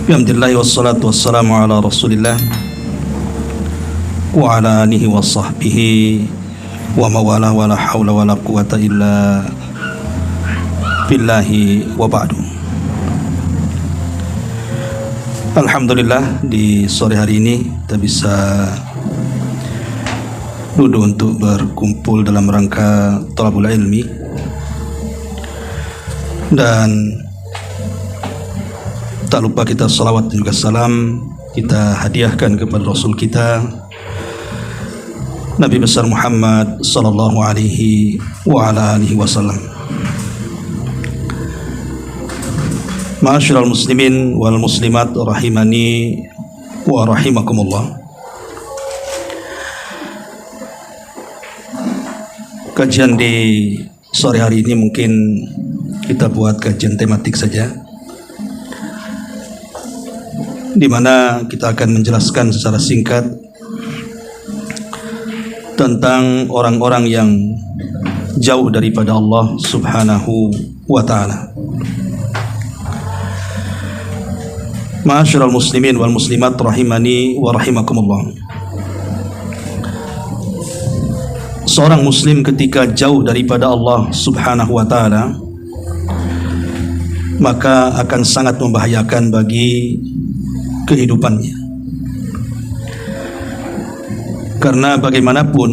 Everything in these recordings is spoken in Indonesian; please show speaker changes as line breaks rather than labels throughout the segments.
Alhamdulillah wassalatu wassalamu ala Rasulillah wa ala alihi wa sahbihi wa mawala wa la hawla wa la quwata illa billahi wa ba'du. Alhamdulillah di sore hari ini kita bisa duduk untuk berkumpul dalam rangka thalabul ilmi, dan tak lupa kita salawat dan juga salam kita hadiahkan kepada Rasul kita Nabi besar Muhammad sallallahu alaihi wa ala alihi wasallam. Ma'asyiral muslimin wal muslimat rahimani wa rahimakumullah. Kajian di sore hari ini mungkin kita buat kajian tematik saja, di mana kita akan menjelaskan secara singkat tentang orang-orang yang jauh daripada Allah Subhanahu wa ta'ala. Ma'asyiral muslimin wal muslimat rahimani wa rahimakumullah. Seorang muslim ketika jauh daripada Allah Subhanahu wa ta'ala, maka akan sangat membahayakan bagi kehidupannya. Karena bagaimanapun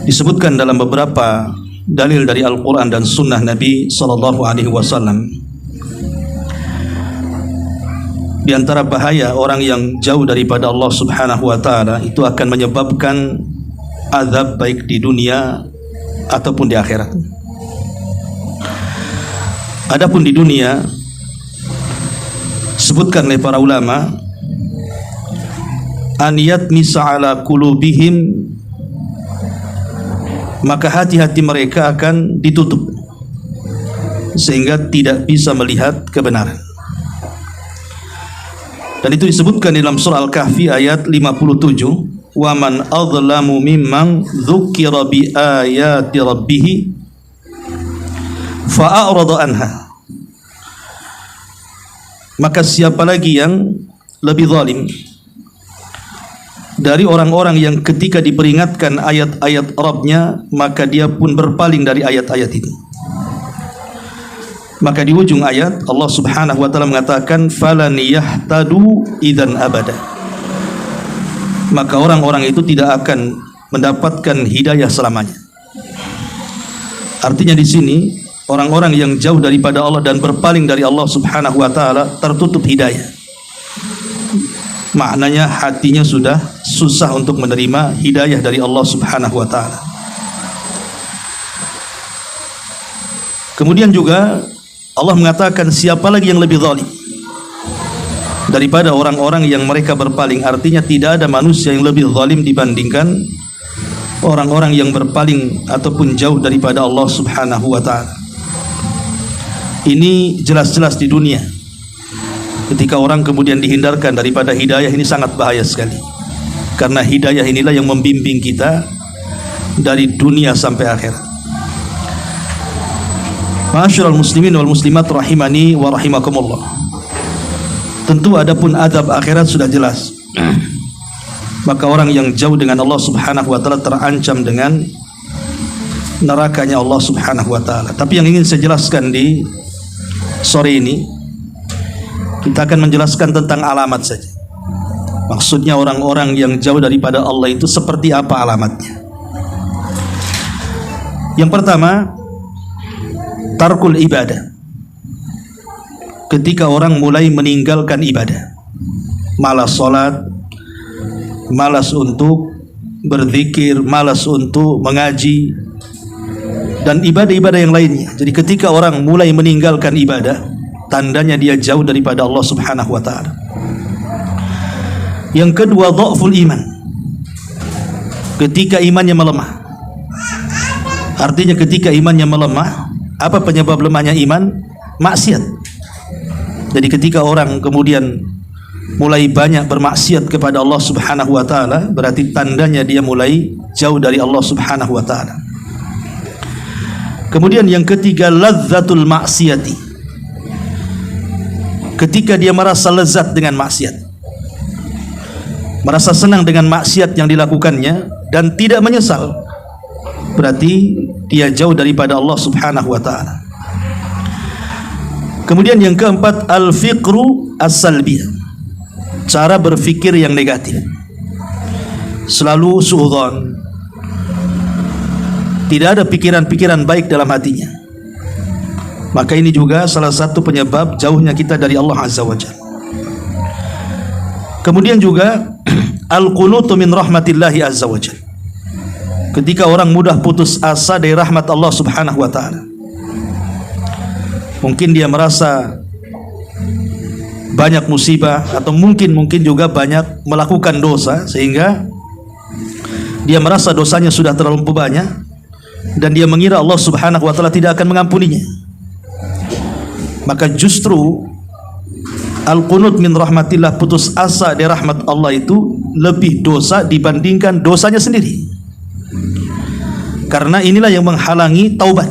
disebutkan dalam beberapa dalil dari Al-Quran dan Sunnah Nabi Sallallahu Alaihi Wasallam, di antara bahaya orang yang jauh daripada Allah Subhanahu Wa Taala itu akan menyebabkan azab baik di dunia ataupun di akhirat. Adapun di dunia, sebutkan oleh para ulama, aniyat misa ala qulubihim, maka hati-hati mereka akan ditutup sehingga tidak bisa melihat kebenaran. Dan itu disebutkan dalam surah Al-Kahfi ayat 57, wa man adlamu mimman dzukira bi ayati rabbih fa a'rada anha. Maka siapa lagi yang lebih zalim dari orang-orang yang ketika diperingatkan ayat-ayat Rabbnya maka dia pun berpaling dari ayat-ayat itu. Maka di ujung ayat Allah Subhanahu wa ta'ala mengatakan falan yahtadu idzan abada. Maka orang-orang itu tidak akan mendapatkan hidayah selamanya. Artinya di sini orang-orang yang jauh daripada Allah dan berpaling dari Allah Subhanahu wa ta'ala tertutup hidayah. Maknanya hatinya sudah susah untuk menerima hidayah dari Allah Subhanahu wa ta'ala. Kemudian juga Allah mengatakan siapa lagi yang lebih zalim daripada orang-orang yang mereka berpaling. Artinya tidak ada manusia yang lebih zalim dibandingkan orang-orang yang berpaling ataupun jauh daripada Allah Subhanahu wa ta'ala. Ini jelas-jelas di dunia. Ketika orang kemudian dihindarkan daripada hidayah, ini sangat bahaya sekali. Karena hidayah inilah yang membimbing kita dari dunia sampai akhirat. Ma'asyiral muslimin wal muslimat rahimani wa rahimakumullah. Tentu adapun azab akhirat sudah jelas. Maka orang yang jauh dengan Allah Subhanahu wa ta'ala terancam dengan nerakanya Allah Subhanahu wa ta'ala. Tapi yang ingin saya jelaskan di sore ini, kita akan menjelaskan tentang alamat saja. Maksudnya orang-orang yang jauh daripada Allah itu seperti apa alamatnya. Yang pertama, tarkul ibadah. Ketika orang mulai meninggalkan ibadah, malas sholat, malas untuk berzikir, malas untuk mengaji, dan ibadah-ibadah yang lainnya. Jadi ketika orang mulai meninggalkan ibadah, tandanya dia jauh daripada Allah Subhanahu wa ta'ala. Yang kedua, dha'ful iman. Ketika imannya melemah. Artinya ketika imannya melemah, apa penyebab lemahnya iman? Maksiat. Jadi ketika orang kemudian mulai banyak bermaksiat kepada Allah Subhanahu wa ta'ala, berarti tandanya dia mulai jauh dari Allah Subhanahu wa ta'ala. Kemudian yang ketiga, ladzatul maksiati. ketika dia merasa lezat dengan maksiat, merasa senang dengan maksiat yang dilakukannya dan tidak menyesal, berarti dia jauh daripada Allah Subhanahu wa taala. Kemudian yang keempat, al-fiqru as-salbiyah, cara berfikir yang negatif, selalu suudzon, tidak ada pikiran-pikiran baik dalam hatinya. Maka ini juga salah satu penyebab jauhnya kita dari Allah Azza wa Jalla. Kemudian juga al-qunutu min rahmatillahi azza wa jalla, ketika orang mudah putus asa dari rahmat Allah Subhanahu wa taala. Mungkin dia merasa banyak musibah, atau mungkin juga banyak melakukan dosa, sehingga dia merasa dosanya sudah terlalu banyak dan dia mengira Allah Subhanahu wa taala tidak akan mengampuninya. Maka justru al-qunut min rahmatillah, putus asa dari rahmat Allah, itu lebih dosa dibandingkan dosanya sendiri. Karena inilah yang menghalangi taubat.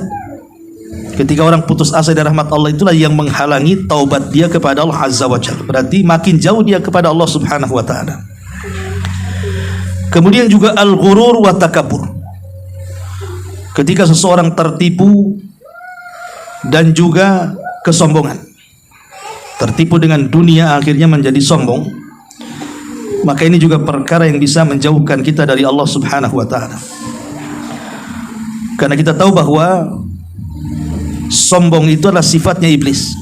Ketika orang putus asa dari rahmat Allah, itulah yang menghalangi taubat dia kepada Allah Azza wa Jalla. Berarti makin jauh dia kepada Allah Subhanahu wa taala. Kemudian juga al-ghurur wa takabbur, ketika seseorang tertipu dan juga kesombongan, tertipu dengan dunia akhirnya menjadi sombong, maka ini juga perkara yang bisa menjauhkan kita dari Allah Subhanahu wa taala. Karena kita tahu bahwa sombong itu adalah sifatnya iblis.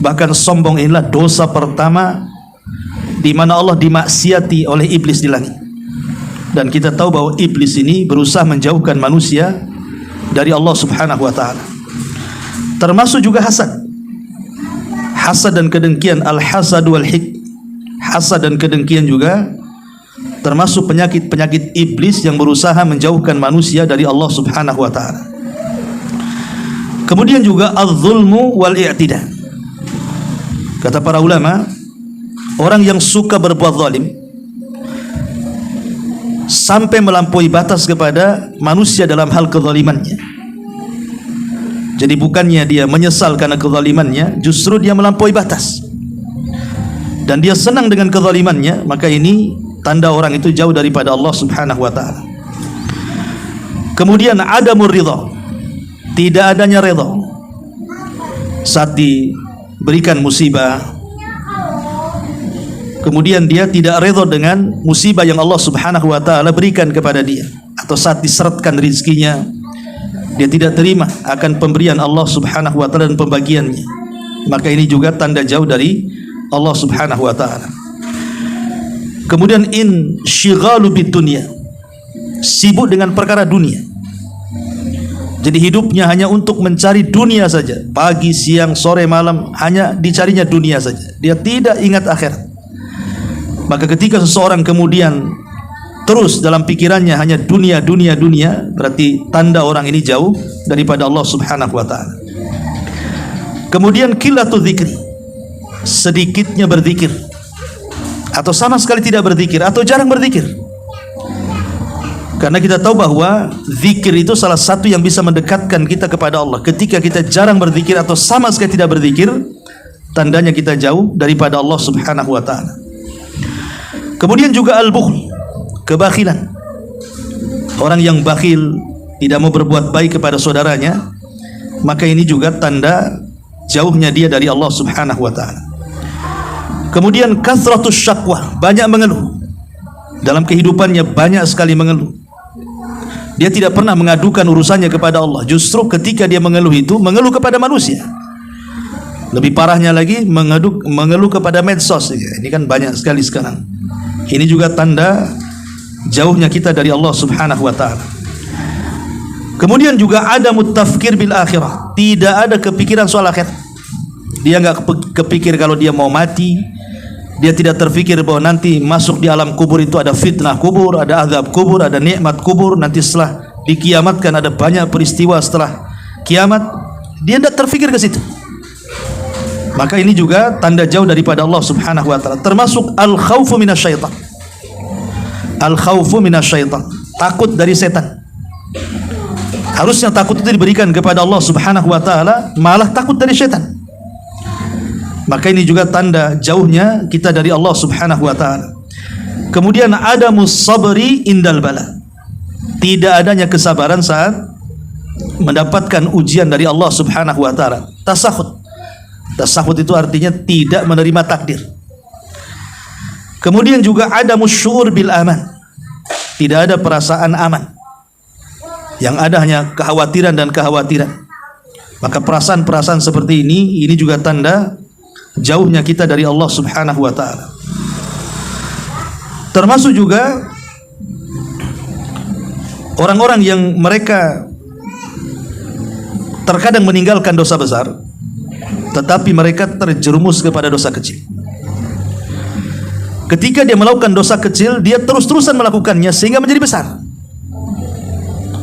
Bahkan sombong inilah dosa pertama di mana Allah dimaksiati oleh iblis di langit. Dan kita tahu bahwa iblis ini berusaha menjauhkan manusia dari Allah Subhanahu wa taala. Termasuk juga hasad. Hasad dan kedengkian, al-hasad wal hik. Hasad dan kedengkian juga termasuk penyakit-penyakit iblis yang berusaha menjauhkan manusia dari Allah Subhanahu wa taala. Kemudian juga az-zulmu wal i'tida. Kata para ulama, orang yang suka berbuat zalim sampai melampaui batas kepada manusia dalam hal kezalimannya. Jadi bukannya dia menyesal karena kezalimannya, justru dia melampaui batas. Dan dia senang dengan kezalimannya, maka ini tanda orang itu jauh daripada Allah Subhanahu wa taala. Kemudian adamur ridha, tidak adanya ridha saat diberikan musibah. Kemudian dia tidak ridha dengan musibah yang Allah Subhanahu wa taala berikan kepada dia, atau saat diseretkan rezekinya, dia tidak terima akan pemberian Allah Subhanahu wa taala dan pembagiannya. Maka ini juga tanda jauh dari Allah Subhanahu wa taala. Kemudian insyighalu bidunya, sibuk dengan perkara dunia. Jadi hidupnya hanya untuk mencari dunia saja, pagi, siang, sore, malam hanya dicarinya dunia saja. Dia tidak ingat akhirat. Maka ketika seseorang kemudian terus dalam pikirannya hanya dunia, berarti tanda orang ini jauh daripada Allah Subhanahu wa taala. Kemudian qillatu dzikri, sedikitnya berzikir, atau sama sekali tidak berzikir, atau jarang berzikir. Karena kita tahu bahwa zikir itu salah satu yang bisa mendekatkan kita kepada Allah. Ketika kita jarang berzikir atau sama sekali tidak berzikir, tandanya kita jauh daripada Allah Subhanahu wa taala. Kemudian juga al-bukhl, kebakilan. Orang yang bakhil, tidak mau berbuat baik kepada saudaranya, maka ini juga tanda jauhnya dia dari Allah Subhanahu wa taala. Kemudian kathratus syakwa, banyak mengeluh. Dalam kehidupannya banyak sekali mengeluh. Dia tidak pernah mengadukan urusannya kepada Allah. Justru ketika dia mengeluh itu, mengeluh kepada manusia. Lebih parahnya lagi, mengeluh kepada medsos. Ini kan banyak sekali sekarang. Ini juga tanda jauhnya kita dari Allah Subhanahu wa taala. Kemudian juga ada mutafkir bil akhirah, tidak ada kepikiran soal akhirat. Dia enggak kepikir kalau dia mau mati. Dia tidak terfikir bahwa nanti masuk di alam kubur itu ada fitnah kubur, ada azab kubur, ada nikmat kubur. Nanti setelah dikiamatkan ada banyak peristiwa setelah kiamat. Dia tidak terfikir ke situ. Maka ini juga tanda jauh daripada Allah Subhanahu wa taala. Termasuk al-khaufu minasyaitan. Al-khaufu minasyaitan, takut dari setan. Harusnya takut itu diberikan kepada Allah Subhanahu wa taala, malah takut dari setan. Maka ini juga tanda jauhnya kita dari Allah Subhanahu wa taala. Kemudian adamus sabri indal bala. Tidak adanya kesabaran saat mendapatkan ujian dari Allah Subhanahu wa taala. Tasahud. Tasahud itu artinya tidak menerima takdir. Kemudian juga adamus syu'ur bil aman. Tidak ada perasaan aman. Yang ada hanya kekhawatiran dan kekhawatiran. Maka perasaan-perasaan seperti ini juga tanda jauhnya kita dari Allah Subhanahu wa taala. Termasuk juga orang-orang yang mereka terkadang meninggalkan dosa besar, tetapi mereka terjerumus kepada dosa kecil. Ketika dia melakukan dosa kecil, dia terus-terusan melakukannya sehingga menjadi besar.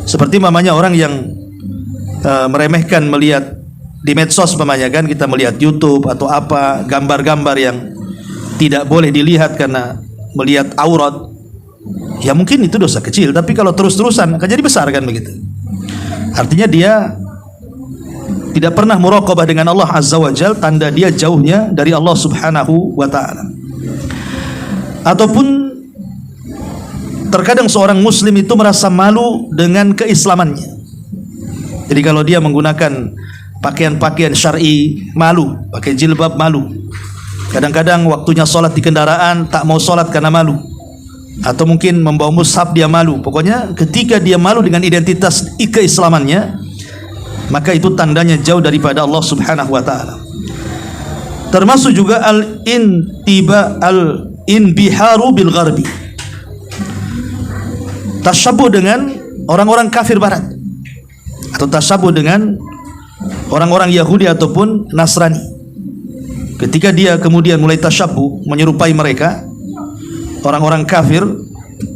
Seperti mamanya orang yang meremehkan melihat di medsos, mamanya kan, kita melihat YouTube atau apa, gambar-gambar yang tidak boleh dilihat karena melihat aurat. Ya mungkin itu dosa kecil, tapi kalau terus-terusan akan jadi besar kan begitu. Artinya dia tidak pernah muraqabah dengan Allah Azza wa Jalla, tanda dia jauhnya dari Allah Subhanahu wa taala. Ataupun terkadang seorang muslim itu merasa malu dengan keislamannya. Jadi kalau dia menggunakan pakaian-pakaian syar'i, malu, pakai jilbab, malu. Kadang-kadang waktunya sholat di kendaraan tak mau sholat karena malu. Atau mungkin membawa mushaf dia malu. Pokoknya ketika dia malu dengan identitas keislamannya, maka itu tandanya jauh daripada Allah Subhanahu wa taala. Termasuk juga al-inbiharu bil gharbi. Tasyabuh dengan orang-orang kafir barat, atau tasyabuh dengan orang-orang Yahudi ataupun Nasrani. Ketika dia kemudian mulai tasyabuh, menyerupai mereka, orang-orang kafir,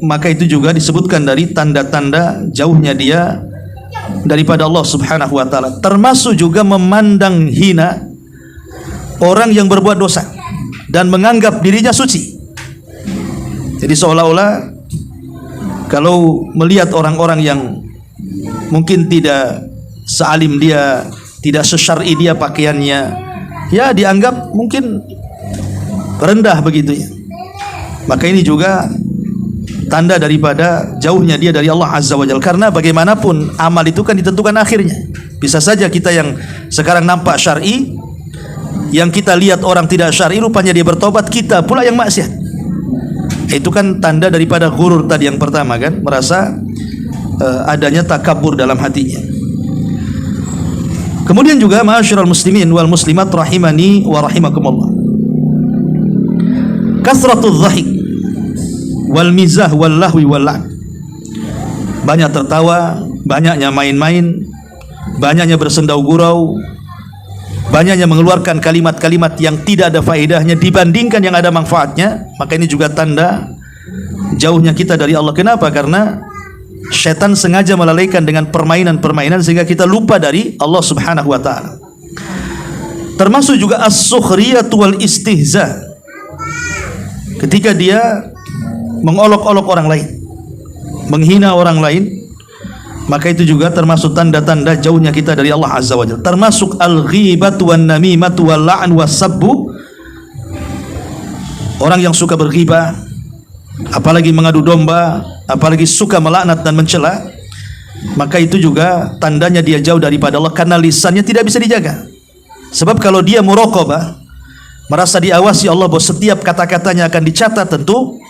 maka itu juga disebutkan dari tanda-tanda jauhnya dia daripada Allah Subhanahu wa taala. Termasuk juga memandang hina orang yang berbuat dosa dan menganggap dirinya suci. Jadi seolah-olah kalau melihat orang-orang yang mungkin tidak sealim dia, tidak sesyar'i dia pakaiannya, ya dianggap mungkin rendah begitu ya. Maka ini juga tanda daripada jauhnya dia dari Allah Azza wa Jalla. Karena bagaimanapun amal itu kan ditentukan akhirnya. Bisa saja kita yang sekarang nampak syar'i, yang kita lihat orang tidak syar'i, rupanya dia bertobat, kita pula yang maksiat. Itu kan tanda daripada ghurur tadi yang pertama kan, merasa adanya takabur dalam hatinya. Kemudian juga ma'asyiral muslimin wal muslimat rahimani wa rahimakumullah, kasratul dhahik wal mizah wal lahwi wal la'b. Banyak tertawa, banyaknya main-main, banyaknya bersendau gurau, banyaknya mengeluarkan kalimat-kalimat yang tidak ada faedahnya dibandingkan yang ada manfaatnya. Maka ini juga tanda jauhnya kita dari Allah. Kenapa? Karena syaitan sengaja melalaikan dengan permainan-permainan sehingga kita lupa dari Allah Subhanahu wa taala. Termasuk juga as-sukhriyatu wal istihza. Ketika dia mengolok-olok orang lain, menghina orang lain, maka itu juga termasuk tanda-tanda jauhnya kita dari Allah Azza wa Jalla. Termasuk al-ghibatu wan namimatu wal la'n was-sabbu. Orang yang suka berghibah, apalagi mengadu domba, apalagi suka melaknat dan mencela, maka itu juga tandanya dia jauh daripada Allah, karena lisannya tidak bisa dijaga. Sebab kalau dia muraqabah, merasa diawasi Allah bahwa setiap kata-katanya akan dicatat, tentu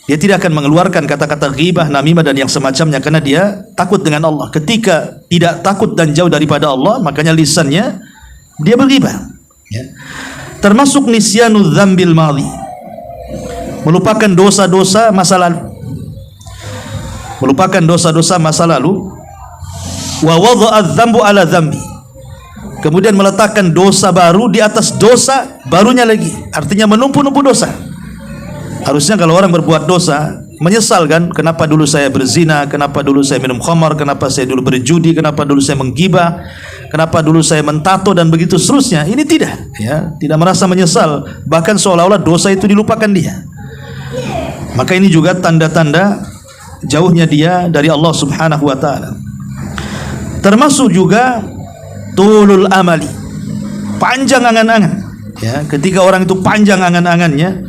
dia tidak akan mengeluarkan kata-kata ghibah, namimah dan yang semacamnya, karena dia takut dengan Allah. Ketika tidak takut dan jauh daripada Allah, makanya lisannya dia berghibah ya. Termasuk nisyanu dzambil madhi, melupakan dosa-dosa masa lalu, melupakan dosa-dosa masa lalu. Wa wadha'a dzambu ala dzambi, kemudian meletakkan dosa baru di atas dosa barunya lagi, artinya menumpuk-numpuk dosa. Harusnya kalau orang berbuat dosa, menyesal kan, kenapa dulu saya berzina, kenapa dulu saya minum khamar, kenapa saya dulu berjudi, kenapa dulu saya menggibah, kenapa dulu saya mentato, dan begitu seterusnya. Ini tidak ya, tidak merasa menyesal, bahkan seolah-olah dosa itu dilupakan dia. Maka ini juga tanda-tanda jauhnya dia dari Allah Subhanahu wa taala. Termasuk juga tulul amali, panjang angan-angan. Ya, ketika orang itu panjang angan-angannya,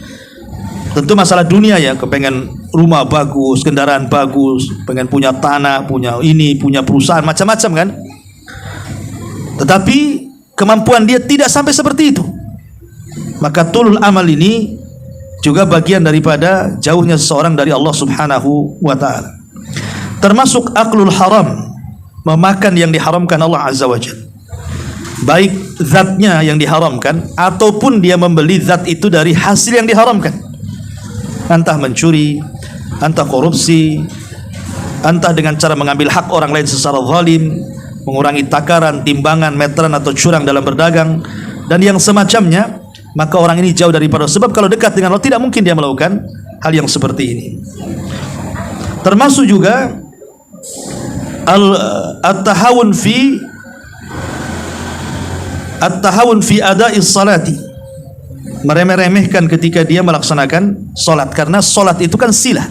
tentu masalah dunia ya, kepengen rumah bagus, kendaraan bagus, pengen punya tanah, punya ini, punya perusahaan, macam-macam kan. Tetapi kemampuan dia tidak sampai seperti itu. Maka tulul amal ini juga bagian daripada jauhnya seseorang dari Allah Subhanahu wa ta'ala. Termasuk aklul haram, memakan yang diharamkan Allah Azza wa Jalla, baik zatnya yang diharamkan ataupun dia membeli zat itu dari hasil yang diharamkan, entah mencuri, entah korupsi, entah dengan cara mengambil hak orang lain secara zalim, mengurangi takaran, timbangan, meteran atau curang dalam berdagang dan yang semacamnya. Maka orang ini jauh daripada, sebab kalau dekat dengan Allah tidak mungkin dia melakukan hal yang seperti ini. Termasuk juga at-tahawun fi ada'is salati, meremeh-remehkan ketika dia melaksanakan salat, karena salat itu kan silah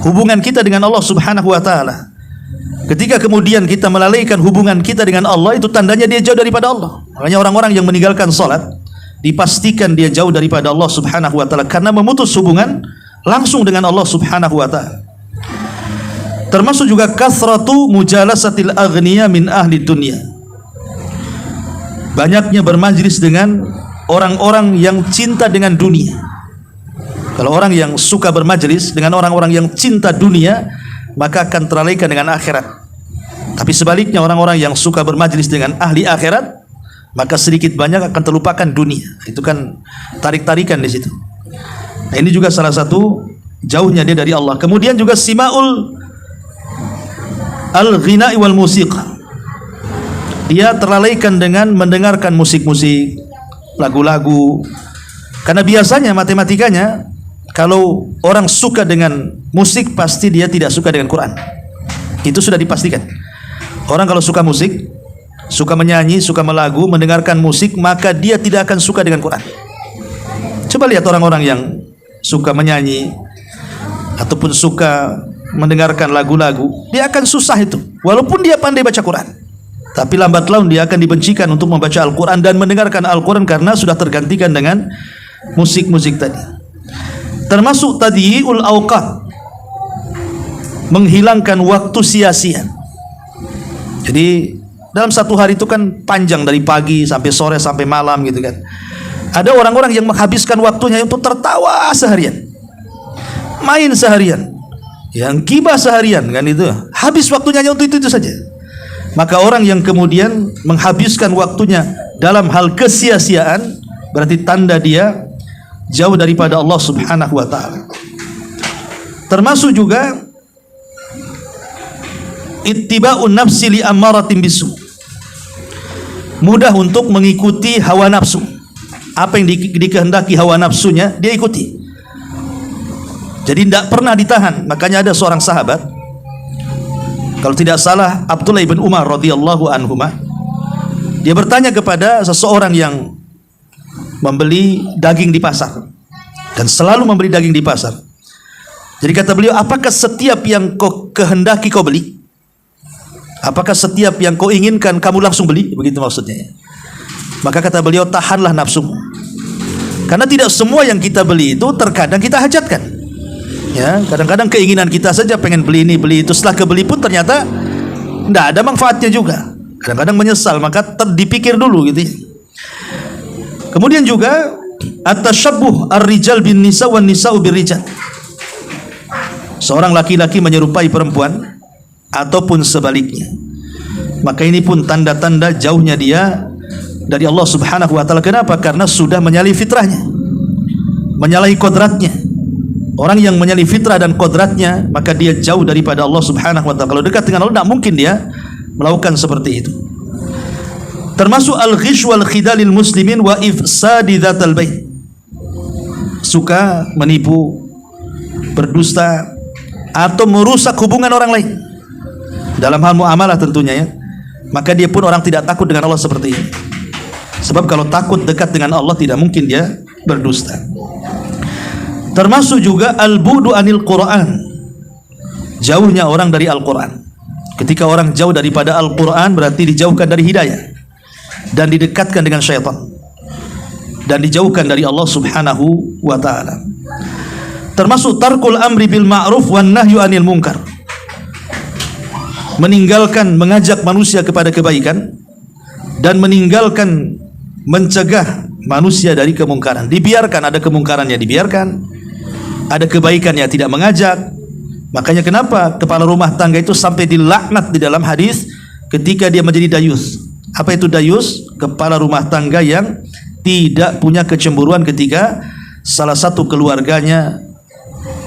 hubungan kita dengan Allah Subhanahu wa ta'ala. Ketika kemudian kita melalaikan hubungan kita dengan Allah, itu tandanya dia jauh daripada Allah. Makanya orang-orang yang meninggalkan salat dipastikan dia jauh daripada Allah Subhanahu wa ta'ala, karena memutus hubungan langsung dengan Allah Subhanahu wa ta'ala. Termasuk juga kasratu mujalasatil aghniya min ahli dunia, banyaknya bermajlis dengan orang-orang yang cinta dengan dunia. Kalau orang yang suka bermajlis dengan orang-orang yang cinta dunia, maka akan terlalaikan dengan akhirat. Tapi sebaliknya, orang-orang yang suka bermajlis dengan ahli akhirat, maka sedikit banyak akan terlupakan dunia. Itu kan tarik-tarikan di situ. Nah, ini juga salah satu jauhnya dia dari Allah. Kemudian juga simaul al-ghina'i wal musiqa, dia terlalaikan dengan mendengarkan musik-musik, lagu-lagu. Karena biasanya matematikanya, kalau orang suka dengan musik, pasti dia tidak suka dengan Quran. Itu sudah dipastikan. Orang kalau suka musik, suka menyanyi, suka melagu, mendengarkan musik, maka dia tidak akan suka dengan Quran. Coba lihat orang-orang yang suka menyanyi ataupun suka mendengarkan lagu-lagu, dia akan susah itu, walaupun dia pandai baca Quran. Tapi lambat laun dia akan dibencikan untuk membaca Al-Quran dan mendengarkan Al-Quran, karena sudah tergantikan dengan musik-musik tadi. Termasuk tadyi'ul awqat, menghilangkan waktu sia-sia. Jadi dalam satu hari itu kan panjang, dari pagi sampai sore sampai malam gitu kan. Ada orang-orang yang menghabiskan waktunya untuk tertawa seharian, main seharian, yang gibah seharian kan, itu habis waktunya hanya untuk itu saja. Maka orang yang kemudian menghabiskan waktunya dalam hal kesia-siaan, berarti tanda dia jauh daripada Allah Subhanahu wa ta'ala. Termasuk juga ittiba'un nafsi li ammaratin bisu, mudah untuk mengikuti hawa nafsu. Apa yang dikehendaki hawa nafsunya, dia ikuti. Jadi tidak pernah ditahan. Makanya ada seorang sahabat, kalau tidak salah Abdullah ibn Umar radhiyallahu anhuma, dia bertanya kepada seseorang yang membeli daging di pasar, dan selalu membeli daging di pasar. Jadi kata beliau, apakah setiap yang kau kehendaki kau beli? Apakah setiap yang kau inginkan kamu langsung beli? Begitu maksudnya. Maka kata beliau, tahanlah nafsumu, karena tidak semua yang kita beli itu terkadang kita hajatkan. Ya, kadang-kadang keinginan kita saja pengen beli ini, beli itu, setelah kebeli pun ternyata tidak ada manfaatnya juga. Kadang-kadang menyesal, maka dipikir dulu gitu ya. Kemudian juga at-tashabbuh ar-rijal bin nisa wan nisa'u bir rijal, seorang laki-laki menyerupai perempuan ataupun sebaliknya. Maka ini pun tanda-tanda jauhnya dia dari Allah Subhanahu wa ta'ala. Kenapa? Karena sudah menyalahi fitrahnya, menyalahi kodratnya. Orang yang menyalahi fitrah dan kodratnya, maka dia jauh daripada Allah Subhanahu wa ta'ala. Kalau dekat dengan Allah, tidak mungkin dia melakukan seperti itu. Termasuk al-ghish wal khidalil muslimin wa ifsadi dzatal bait, suka menipu, berdusta, atau merusak hubungan orang lain dalam hal muamalah tentunya ya. Maka dia pun orang tidak takut dengan Allah seperti ini. Sebab kalau takut dekat dengan Allah, tidak mungkin dia berdusta. Termasuk juga al-bu'du anil Quran, jauhnya orang dari Al-Quran. Ketika orang jauh daripada Al-Quran, berarti dijauhkan dari hidayah dan didekatkan dengan syaitan. dan dijauhkan dari Allah Subhanahu wa taala. Termasuk tarkul amri bil ma'ruf wan nahyu anil munkar. Meninggalkan mengajak manusia kepada kebaikan dan meninggalkan mencegah manusia dari kemungkaran. Dibiarkan ada kemungkarannya, dibiarkan. Ada kebaikannya, tidak mengajak. Makanya kenapa kepala rumah tangga itu sampai dilaknat di dalam hadis ketika dia menjadi dayus. Apa itu dayus? Kepala rumah tangga yang tidak punya kecemburuan ketika salah satu keluarganya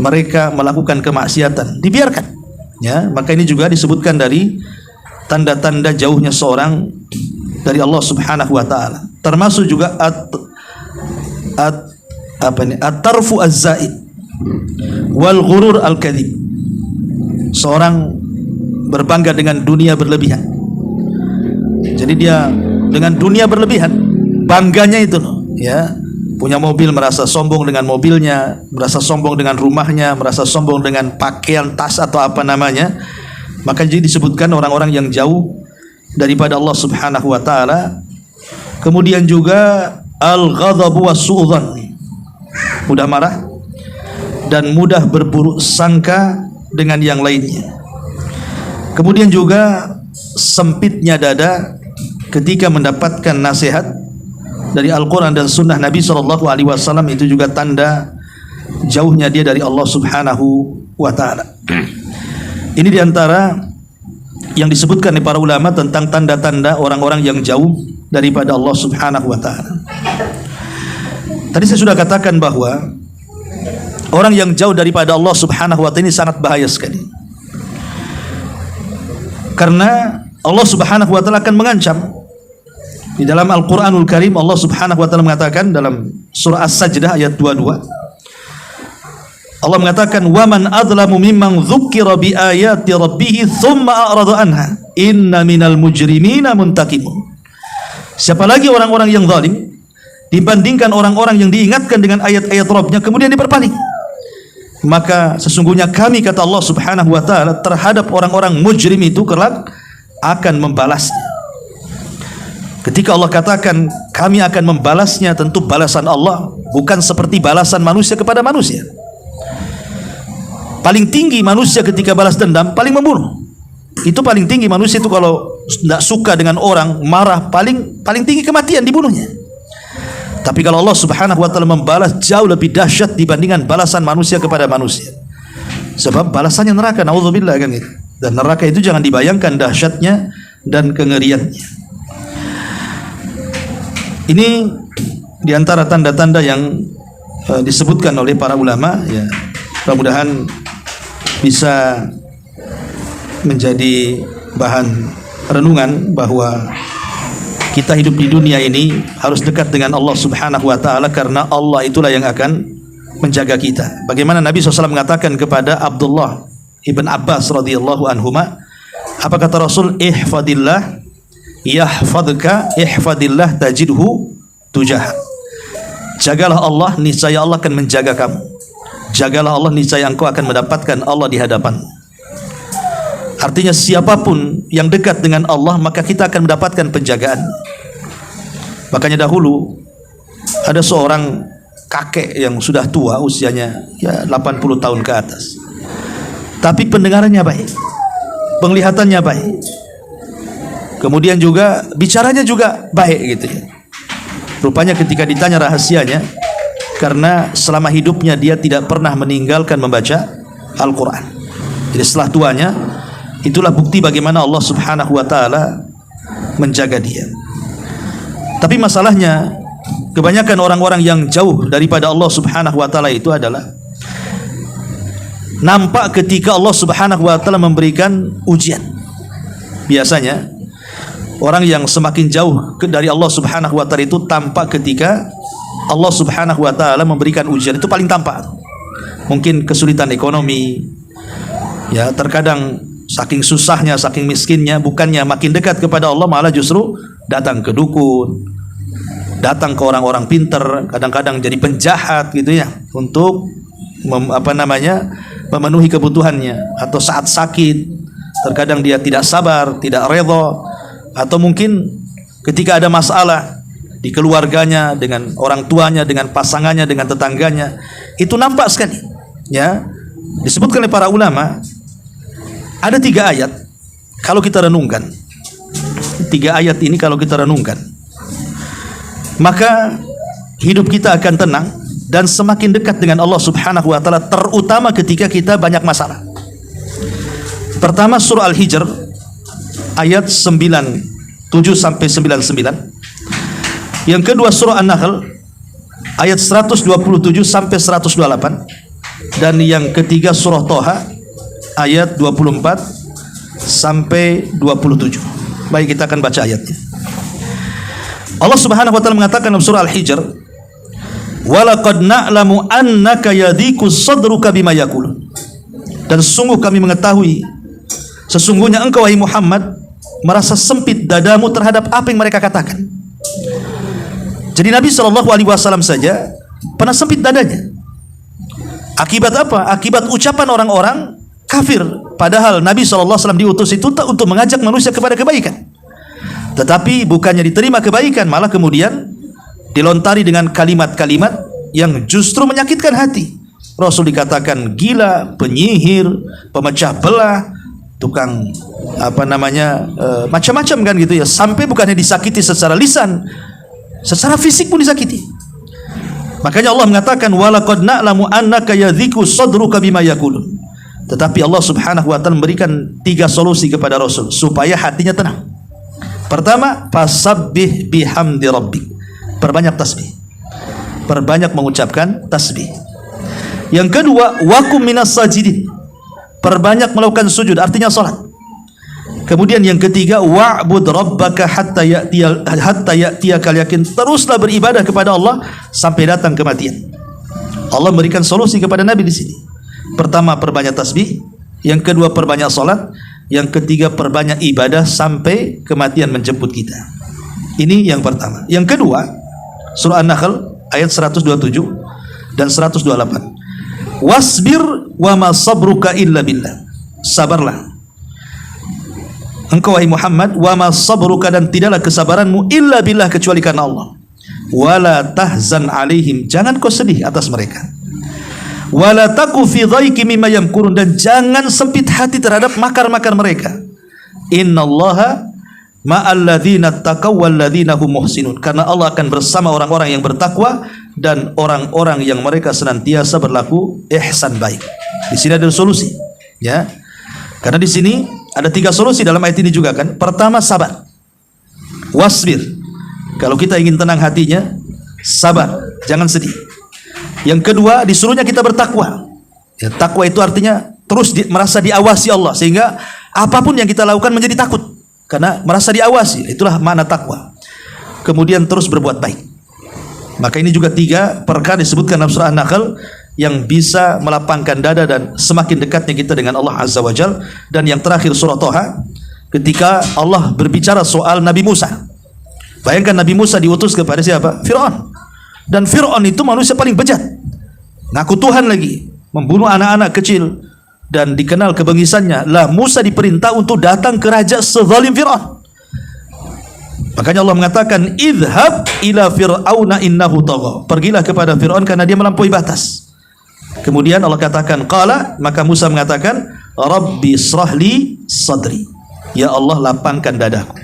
mereka melakukan kemaksiatan, dibiarkan. Ya, maka ini juga disebutkan dari tanda-tanda jauhnya seorang dari Allah Subhanahu wa taala. Termasuk juga at-tarfu az-zaid wal ghurur al-kadhib. Seorang berbangga dengan dunia berlebihan. Jadi dia dengan dunia berlebihan, bangganya itu loh, ya. Punya mobil merasa sombong dengan mobilnya, merasa sombong dengan rumahnya, merasa sombong dengan pakaian, tas atau apa namanya. Maka jadi disebutkan orang-orang yang jauh daripada Allah Subhanahu wa taala. Kemudian juga al-ghadabu was-su'dhan, mudah marah dan mudah berburuk sangka dengan yang lainnya. Kemudian juga sempitnya dada ketika mendapatkan nasihat dari Al-Quran dan Sunnah Nabi SAW. Itu juga tanda jauhnya dia dari Allah Subhanahu wa ta'ala. Ini diantara yang disebutkan oleh para ulama tentang tanda-tanda orang-orang yang jauh daripada Allah Subhanahu wa ta'ala. Tadi saya sudah katakan bahwa orang yang jauh daripada Allah Subhanahu wa ta'ala ini sangat bahaya sekali. Karena Allah Subhanahu wa ta'ala akan mengancam. Di dalam Al-Quranul Karim Allah Subhanahu wa ta'ala mengatakan dalam surah As-Sajdah ayat 22, Allah mengatakan, "Wa man adlamu mimman dzukira bi ayati rabbih tsumma a'rada anha inna minal mujrimina muntaqimun." Siapa lagi orang-orang yang zalim dibandingkan orang-orang yang diingatkan dengan ayat-ayat Rabbnya kemudian dia berpaling? Maka sesungguhnya kami, kata Allah Subhanahu wa ta'ala, terhadap orang-orang mujrim itu kelak akan membalasnya. Ketika Allah katakan kami akan membalasnya, tentu balasan Allah bukan seperti balasan manusia kepada manusia. Paling tinggi manusia ketika balas dendam paling membunuh. Itu paling tinggi manusia itu kalau tidak suka dengan orang, marah, paling tinggi kematian, dibunuhnya. Tapi kalau Allah Subhanahu wa ta'ala membalas, jauh lebih dahsyat dibandingkan balasan manusia kepada manusia. Sebab balasannya neraka, naudzubillah kan gitu. Dan neraka itu jangan dibayangkan dahsyatnya dan kengeriannya. Ini diantara tanda-tanda yang disebutkan oleh para ulama, ya. Mudah-mudahan bisa menjadi bahan renungan bahwa kita hidup di dunia ini harus dekat dengan Allah Subhanahu wa ta'ala, karena Allah itulah yang akan menjaga kita. Bagaimana Nabi SAW mengatakan kepada Abdullah ibn Abbas radhiyallahu anhuma, apa kata Rasul? Ihfadillah yahfadka, ihfadillah tajidhu tujah. Jagalah Allah, niscaya Allah akan menjaga kamu. Jagalah Allah, niscaya engkau akan mendapatkan Allah di hadapan. Artinya siapapun yang dekat dengan Allah, maka kita akan mendapatkan penjagaan. Makanya dahulu ada seorang kakek yang sudah tua, usianya ya 80 tahun ke atas, tapi pendengarannya baik, penglihatannya baik, kemudian juga bicaranya juga baik gitu ya. Rupanya ketika ditanya rahasianya, karena selama hidupnya dia tidak pernah meninggalkan membaca Al-Quran. Jadi setelah tuanya, itulah bukti bagaimana Allah Subhanahu wa ta'ala menjaga dia. Tapi masalahnya, kebanyakan orang-orang yang jauh daripada Allah Subhanahu wa ta'ala itu adalah nampak ketika Allah Subhanahu wa ta'ala memberikan ujian. Biasanya orang yang semakin jauh dari Allah Subhanahu wa ta'ala itu tampak ketika Allah Subhanahu wa ta'ala memberikan ujian. Itu paling tampak. Mungkin kesulitan ekonomi, ya, terkadang saking susahnya, saking miskinnya, bukannya makin dekat kepada Allah, malah justru datang ke dukun, datang ke orang-orang pinter, kadang-kadang jadi penjahat gitu ya, untuk memenuhi kebutuhannya. Atau saat sakit, terkadang dia tidak sabar, tidak redha, atau mungkin ketika ada masalah, di keluarganya, dengan orang tuanya, dengan pasangannya, dengan tetangganya. Itu nampak sekali. Ya, disebutkan oleh para ulama ada 3 ayat kalau kita renungkan. 3 ayat ini kalau kita renungkan, maka hidup kita akan tenang dan semakin dekat dengan Allah Subhanahu wa taala, terutama ketika kita banyak masalah. Pertama, surah Al-Hijr ayat 97 sampai 99. Yang kedua, surah An-Nahl ayat 127 sampai 128. Dan yang ketiga, surah Thaha ayat 24 sampai 27. Baik, kita akan baca ayatnya. Allah Subhanahu wa taala mengatakan dalam surah Al-Hijr, "Walaqad na'lamu annaka yadhiku sadruka bima yaqulun." Dan sungguh kami mengetahui, sesungguhnya engkau wahai Muhammad merasa sempit dadamu terhadap apa yang mereka katakan. Jadi Nabi SAW saja pernah sempit dadanya. Akibat apa? Akibat ucapan orang-orang kafir. Padahal Nabi SAW diutus itu untuk mengajak manusia kepada kebaikan. Tetapi bukannya diterima kebaikan, malah kemudian dilontari dengan kalimat-kalimat yang justru menyakitkan hati. Rasul dikatakan gila, penyihir, pemecah belah, tukang macam-macam kan gitu ya. Sampai bukannya disakiti secara lisan, secara fisik pun disakiti. Makanya Allah mengatakan walaqad na'lamu annaka yadhiku sadruka bima yaqulun. Tetapi Allah Subhanahu wa taala memberikan 3 solusi kepada Rasul supaya hatinya tenang. Pertama, fasabbih bihamdi rabbik. Perbanyak tasbih. Perbanyak mengucapkan tasbih. Yang kedua, wakum minas sajidin. Perbanyak melakukan sujud, artinya salat. Kemudian yang ketiga, wa'bud rabbaka hatta ya'tiyakal yakin. Teruslah beribadah kepada Allah sampai datang kematian. Allah memberikan solusi kepada Nabi di sini. Pertama, perbanyak tasbih. Yang kedua, perbanyak salat. Yang ketiga, perbanyak ibadah sampai kematian menjemput kita. Ini yang pertama. Yang kedua, surah An-Nahl ayat 127 dan 128. Wasbir wa ma sabruka illa billah. Sabarlah engkau wahai Muhammad, wa ma sabruka, dan tidaklah kesabaranmu illa billah, kecuali karena Allah. Wala tahzan alaihim, jangan kau sedih atas mereka. Wala taku fi dhaiki mimma yamkurun, dan jangan sempit hati terhadap makar-makar mereka. Innallaha ma'al ladzina taqaw wal ladzina hum muhsinun, karena Allah akan bersama orang-orang yang bertakwa dan orang-orang yang mereka senantiasa berlaku ihsan, baik. Di sini ada solusi, ya. Karena di sini ada 3 solusi dalam ayat ini juga kan. Pertama, sabar. Wasbir. Kalau kita ingin tenang hatinya, sabar, jangan sedih. Yang kedua, disuruhnya kita bertakwa. Ya, takwa itu artinya terus merasa diawasi Allah, sehingga apapun yang kita lakukan menjadi takut karena merasa diawasi. Itulah makna takwa. Kemudian terus berbuat baik. Maka ini juga 3 perkara disebutkan dalam surah An-Nahl yang bisa melapangkan dada dan semakin dekatnya kita dengan Allah Azza wa Jalla. Dan yang terakhir surah Thaha, ketika Allah berbicara soal Nabi Musa. Bayangkan Nabi Musa diutus kepada siapa? Fir'aun. Dan Fir'aun itu manusia paling bejat, ngaku Tuhan lagi, membunuh anak-anak kecil, dan dikenal kebengisannya. Lah Musa diperintah untuk datang ke raja sezalim Fir'aun. Makanya Allah mengatakan idhab ila fir'auna innahu tagha. Pergilah kepada Fir'aun karena dia melampaui batas. Kemudian Allah katakan qala, maka Musa mengatakan rabbi israhli sadri, ya Allah lapangkan dadaku,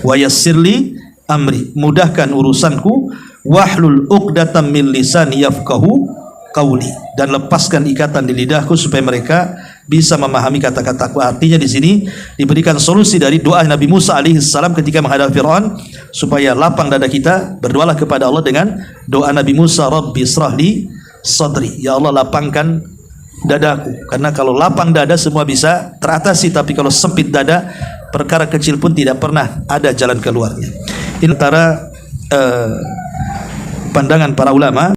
wa yassirli amri, mudahkan urusanku, wahlul uqdatam min lisani yafqahu qauli, dan lepaskan ikatan di lidahku supaya mereka bisa memahami kata-kataku. Artinya di sini diberikan solusi dari doa Nabi Musa alaihissalam ketika menghadapi Fir'aun supaya lapang dada kita. Berdoalah kepada Allah dengan doa Nabi Musa, rabbi israhli sadri, ya Allah lapangkan dadaku. Karena kalau lapang dada semua bisa teratasi, tapi kalau sempit dada perkara kecil pun tidak pernah ada jalan keluarnya. Ini antara pandangan para ulama.